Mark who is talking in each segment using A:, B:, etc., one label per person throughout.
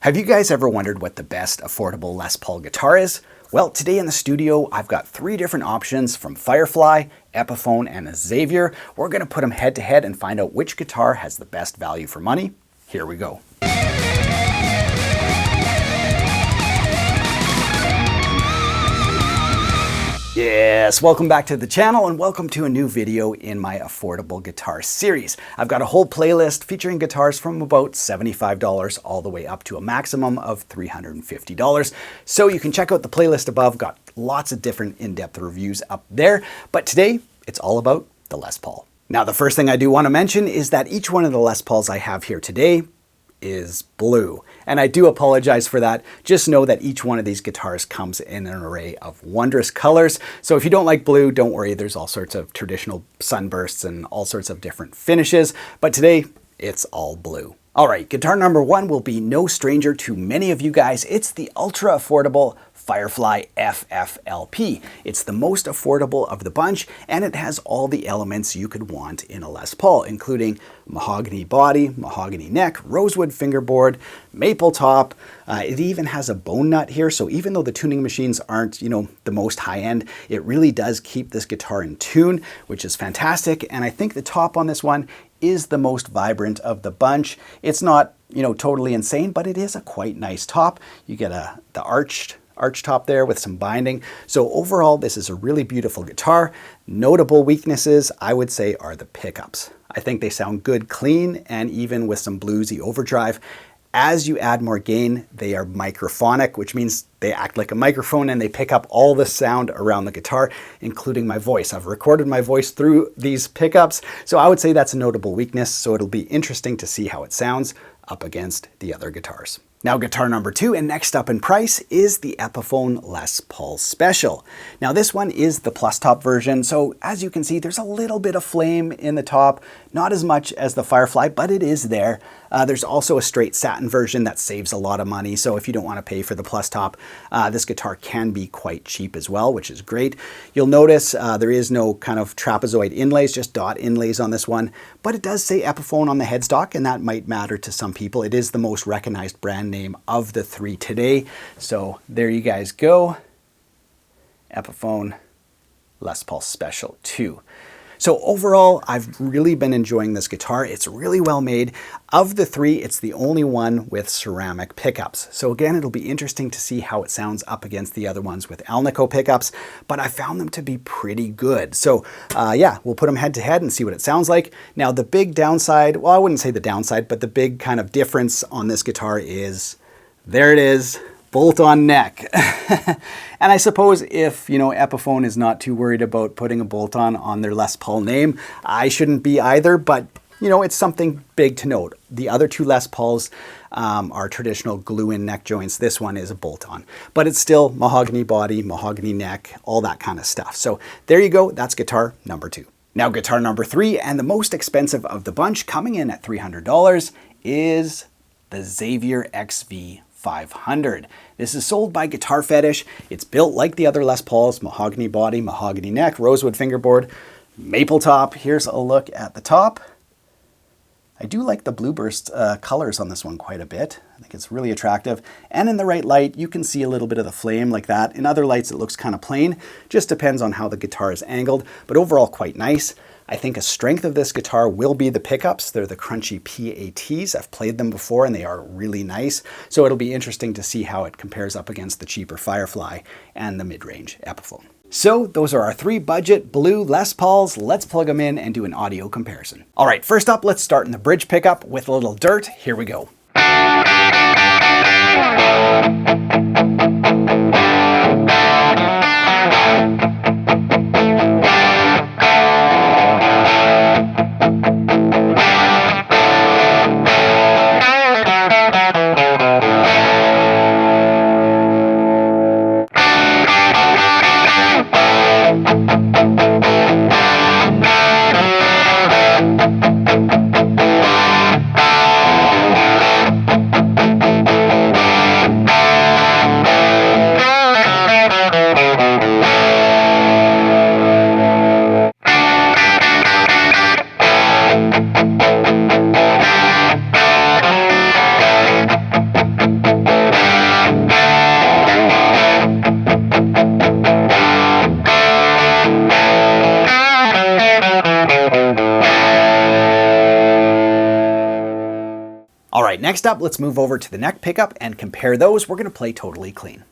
A: Have you guys ever wondered what the best affordable Les Paul guitar is? Well, today in the studio, I've got 3 different options from Firefly, Epiphone, and Xavier. We're going to put them head to head and find out which guitar has the best value for money. Here we go. Yes, welcome back to the channel and welcome to a new video in my affordable guitar series. I've got a whole playlist featuring guitars from about $75 all the way up to a maximum of $350. So you can check out the playlist above, got lots of different in-depth reviews up there. But today, it's all about the Les Paul. Now, the first thing I do want to mention is that each one of the Les Pauls I have here today is blue. And I do apologize for that. Just know that each one of these guitars comes in an array of wondrous colors. So if you don't like blue, don't worry. There's all sorts of traditional sunbursts and all sorts of different finishes. But today, it's all blue. All right, guitar number 1 will be no stranger to many of you guys. It's the ultra affordable Firefly FFLP. It's the most affordable of the bunch, and it has all the elements you could want in a Les Paul, including mahogany body, mahogany neck, rosewood fingerboard, maple top. It even has a bone nut here, so even though the tuning machines aren't, the most high-end, it really does keep this guitar in tune, which is fantastic. And I think the top on this one is the most vibrant of the bunch. It's not, totally insane, but it is a quite nice top. You get the arch top there with some binding. So overall, this is a really beautiful guitar. Notable weaknesses, I would say, are the pickups. I think they sound good clean and even with some bluesy overdrive. As you add more gain, they are microphonic, which means they act like a microphone and they pick up all the sound around the guitar, including my voice. I've recorded my voice through these pickups, so I would say that's a notable weakness, so it'll be interesting to see how it sounds up against the other guitars. Now, guitar number 2 and next up in price is the Epiphone Les Paul Special. Now, this one is the plus top version, so as you can see, there's a little bit of flame in the top, not as much as the Firefly, but it is there. There's also a straight satin version that saves a lot of money, so if you don't want to pay for the plus top, this guitar can be quite cheap as well, which is great. You'll notice there is no kind of trapezoid inlays, just dot inlays on this one, but it does say Epiphone on the headstock, and that might matter to some people. It is the most recognized brand name of the 3 today. So there you guys go. Epiphone Les Paul Special 2. So overall, I've really been enjoying this guitar. It's really well made. Of the 3, it's the only one with ceramic pickups. So again, it'll be interesting to see how it sounds up against the other ones with Alnico pickups, but I found them to be pretty good. So yeah, we'll put them head to head and see what it sounds like. Now the big downside, well, I wouldn't say the downside, but the big kind of difference on this guitar is, there it is, bolt-on neck. And I suppose if, Epiphone is not too worried about putting a bolt-on on their Les Paul name, I shouldn't be either, but, it's something big to note. The other 2 Les Pauls are traditional glue-in neck joints. This one is a bolt-on, but it's still mahogany body, mahogany neck, all that kind of stuff. So there you go, that's guitar number 2. Now, guitar number 3, and the most expensive of the bunch, coming in at $300, is the Xavier XV-500. This is sold by Guitar Fetish. It's built like the other Les Pauls, mahogany body, mahogany neck, rosewood fingerboard, maple top. Here's a look at the top. I do like the blueburst colors on this one quite a bit. I think it's really attractive. And in the right light, you can see a little bit of the flame like that. In other lights, it looks kind of plain. Just depends on how the guitar is angled, but overall quite nice. I think a strength of this guitar will be the pickups. They're the crunchy PATs. I've played them before and they are really nice. So it'll be interesting to see how it compares up against the cheaper Firefly and the mid-range Epiphone. So those are our 3 budget blue Les Pauls. Let's plug them in and do an audio comparison. All right, first up, let's start in the bridge pickup with a little dirt. Here we go. right, next up, let's move over to the neck pickup and compare those. We're going to play totally clean.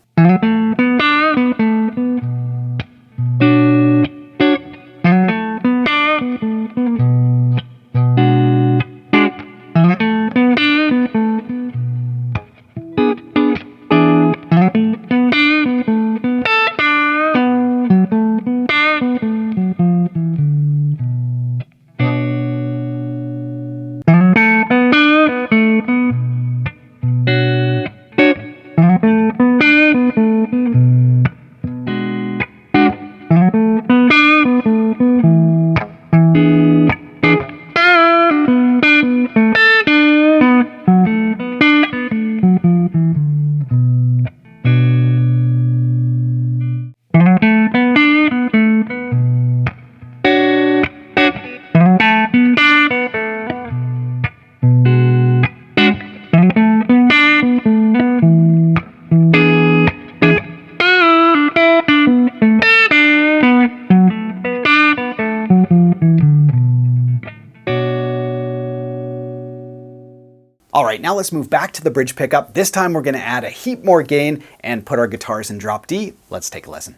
A: All right, now let's move back to the bridge pickup. This time we're going to add a heap more gain and put our guitars in drop D. Let's take a listen.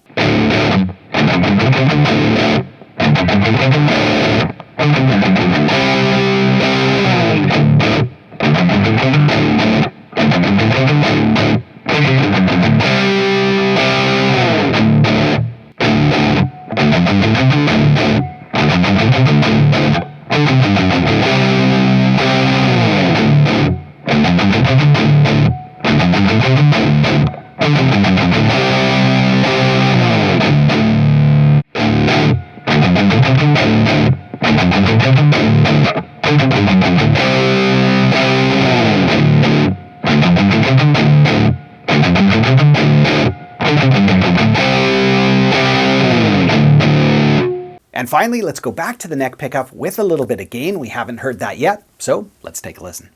A: And finally, let's go back to the neck pickup with a little bit of gain. We haven't heard that yet, so let's take a listen.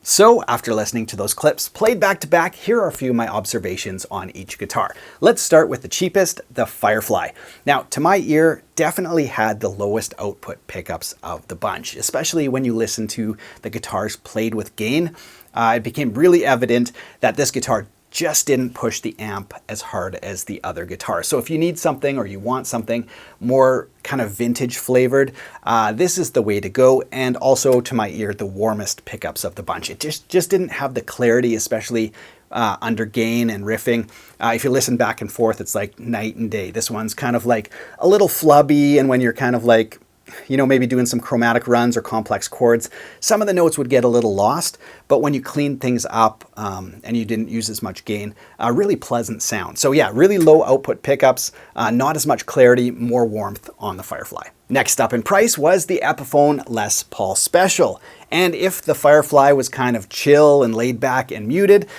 A: So after listening to those clips played back to back, here are a few of my observations on each guitar. Let's start with the cheapest, the Firefly. Now, to my ear, definitely had the lowest output pickups of the bunch, especially when you listen to the guitars played with gain. It became really evident that this guitar just didn't push the amp as hard as the other guitars. So if you need something or you want something more kind of vintage flavored, this is the way to go. And also, to my ear, the warmest pickups of the bunch. It just didn't have the clarity, especially under gain and riffing. If you listen back and forth, it's like night and day. This one's kind of like a little flubby, and when you're kind of like, you know, maybe doing some chromatic runs or complex chords, some of the notes would get a little lost, but when you clean things up and you didn't use as much gain, a really pleasant sound. So yeah, really low output pickups, not as much clarity, more warmth on the Firefly. Next up in price was the Epiphone Les Paul Special. And if the Firefly was kind of chill and laid back and muted,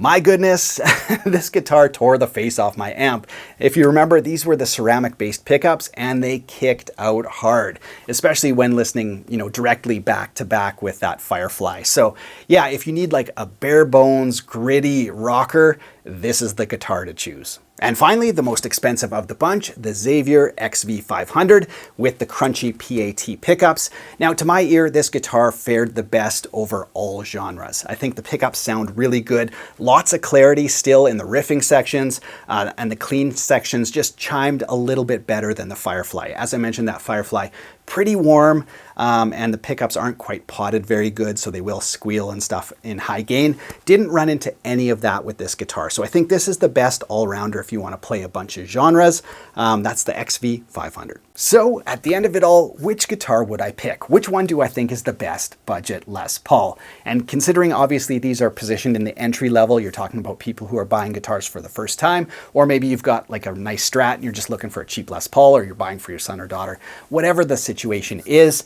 A: my goodness, this guitar tore the face off my amp. If you remember, these were the ceramic-based pickups, and they kicked out hard, especially when listening, you know, directly back to back with that Firefly. So yeah, if you need like a bare bones, gritty rocker, this is the guitar to choose. And finally, the most expensive of the bunch, the Xavier XV-500 with the crunchy PAT pickups. Now, to my ear, this guitar fared the best over all genres. I think the pickups sound really good. Lots of clarity still in the riffing sections, and the clean sections just chimed a little bit better than the Firefly. As I mentioned, that Firefly, pretty warm, and the pickups aren't quite potted very good, so they will squeal and stuff in high gain. Didn't run into any of that with this guitar. So I think this is the best all-rounder if you want to play a bunch of genres. That's the XV-500. So at the end of it all, which guitar would I pick? Which one do I think is the best budget Les Paul? And considering obviously these are positioned in the entry level, you're talking about people who are buying guitars for the first time, or maybe you've got like a nice Strat and you're just looking for a cheap Les Paul, or you're buying for your son or daughter. Whatever the situation is,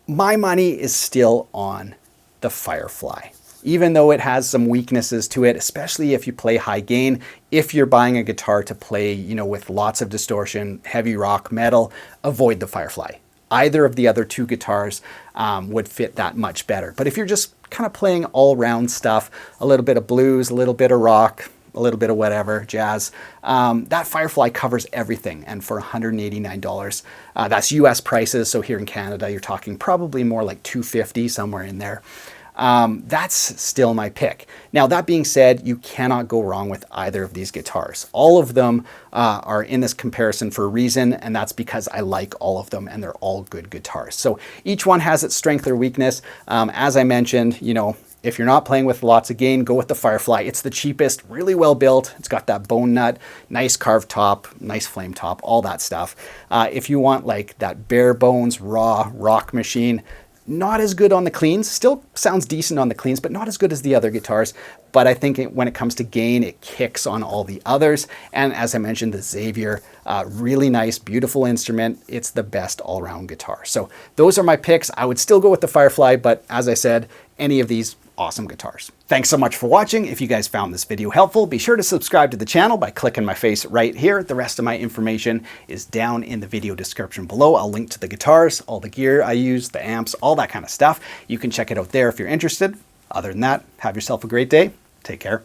A: my money is still on the Firefly. even though it has some weaknesses to it, especially if you play high gain. If you're buying a guitar to play, you know, with lots of distortion, heavy rock, metal, avoid the Firefly. Either of the other two guitars would fit that much better. But if you're just kind of playing all-round stuff, a little bit of blues, a little bit of rock, a little bit of whatever, jazz, that Firefly covers everything. And for $189, that's US prices. So here in Canada, you're talking probably more like $250, somewhere in there. That's still my pick. Now, that being said, you cannot go wrong with either of these guitars. All of them are in this comparison for a reason, and that's because I like all of them and they're all good guitars. So each one has its strength or weakness. As I mentioned, you know, if you're not playing with lots of gain, go with the Firefly. It's the cheapest, really well built. It's got that bone nut, nice carved top, nice flame top, all that stuff. If you want like that bare bones, raw rock machine, not as good on the cleans, still sounds decent on the cleans, but not as good as the other guitars. But I think when it comes to gain, it kicks on all the others. And as I mentioned, the Xavier, really nice, beautiful instrument. It's the best all-around guitar. So those are my picks. I would still go with the Firefly, but as I said, any of these awesome guitars. Thanks so much for watching. If you guys found this video helpful, be sure to subscribe to the channel by clicking my face right here. The rest of my information is down in the video description below. I'll link to the guitars, all the gear I use, the amps, all that kind of stuff. You can check it out there if you're interested. Other than that, have yourself a great day. Take care.